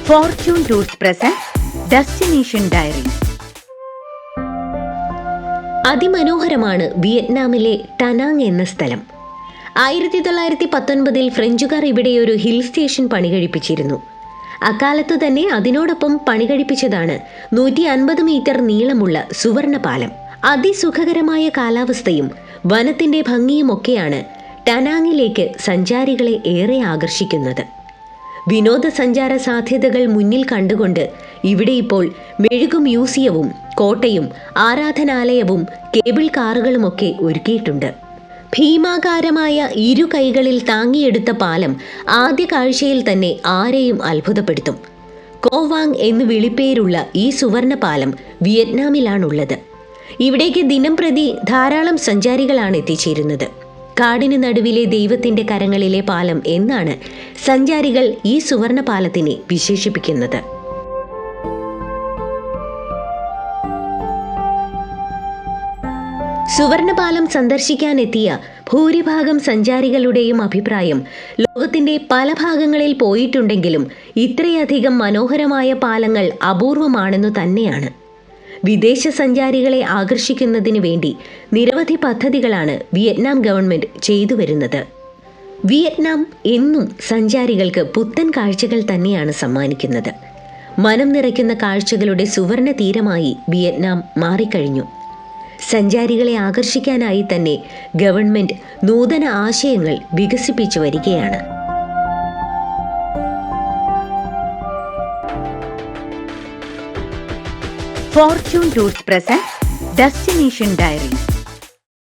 Fortune tours presents destination diary. അതിമനോഹരമാണ് വിയറ്റ്നാമിലെ Da Nang എന്ന സ്ഥലം. 1919 ഫ്രഞ്ചുകാർ ഇവിടെ ഒരു ഹിൽ സ്റ്റേഷൻ പണികഴിപ്പിച്ചിരുന്നു. അക്കാലത്തു തന്നെ അതിനോടൊപ്പം പണികഴിപ്പിച്ചതാണ് 150 മീറ്റർ നീളമുള്ള സുവർണ പാലം. അതിസുഖകരമായ കാലാവസ്ഥയും വനത്തിന്റെ ഭംഗിയുമൊക്കെയാണ് ടനാങ്ങിലേക്ക് സഞ്ചാരികളെ ഏറെ ആകർഷിക്കുന്നത്. വിനോദസഞ്ചാര സാധ്യതകൾ മുന്നിൽ കണ്ടുകൊണ്ട് ഇവിടെ ഇപ്പോൾ മെഴുകു മ്യൂസിയവും കോട്ടയും ആരാധനാലയവും കേബിൾ കാറുകളുമൊക്കെ ഒരുക്കിയിട്ടുണ്ട്. ഭീമാകാരമായ ഇരു കൈകളിൽ താങ്ങിയെടുത്ത പാലം ആദ്യ കാഴ്ചയിൽ തന്നെ ആരെയും അത്ഭുതപ്പെടുത്തും. കോവാങ് എന്ന് വിളിപ്പേരുള്ള ഈ സുവർണ പാലം വിയറ്റ്നാമിലാണുള്ളത്. ഇവിടേക്ക് ദിനംപ്രതി ധാരാളം സഞ്ചാരികളാണ് എത്തിച്ചേരുന്നത്. കാടിന് നടുവിലെ ദൈവത്തിന്റെ കരങ്ങളിലെ പാലം എന്നാണ് സഞ്ചാരികൾ ഈ സുവർണ പാലത്തിനെ വിശേഷിപ്പിക്കുന്നത്. സുവർണപാലം സന്ദർശിക്കാനെത്തിയ ഭൂരിഭാഗം സഞ്ചാരികളുടെയും അഭിപ്രായം ലോകത്തിന്റെ പല ഭാഗങ്ങളിൽ പോയിട്ടുണ്ടെങ്കിലും ഇത്രയധികം മനോഹരമായ പാലങ്ങൾ അപൂർവമാണെന്നു തന്നെയാണ്. വിദേശ സഞ്ചാരികളെ ആകർഷിക്കുന്നതിന് വേണ്ടി നിരവധി പദ്ധതികളാണ് വിയറ്റ്നാം ഗവൺമെന്റ് ചെയ്തു വരുന്നത്. വിയറ്റ്നാം എന്നും സഞ്ചാരികൾക്ക് പുത്തൻ കാഴ്ചകൾ തന്നെയാണ് സമ്മാനിക്കുന്നത്. മനം നിറയ്ക്കുന്ന കാഴ്ചകളുടെ സുവർണ തീരമായി വിയറ്റ്നാം മാറിക്കഴിഞ്ഞു. സഞ്ചാരികളെ ആകർഷിക്കാനായി തന്നെ ഗവൺമെന്റ് നൂതന ആശയങ്ങൾ വികസിപ്പിച്ചു വരികയാണ്. Fortune tours presents destination diary.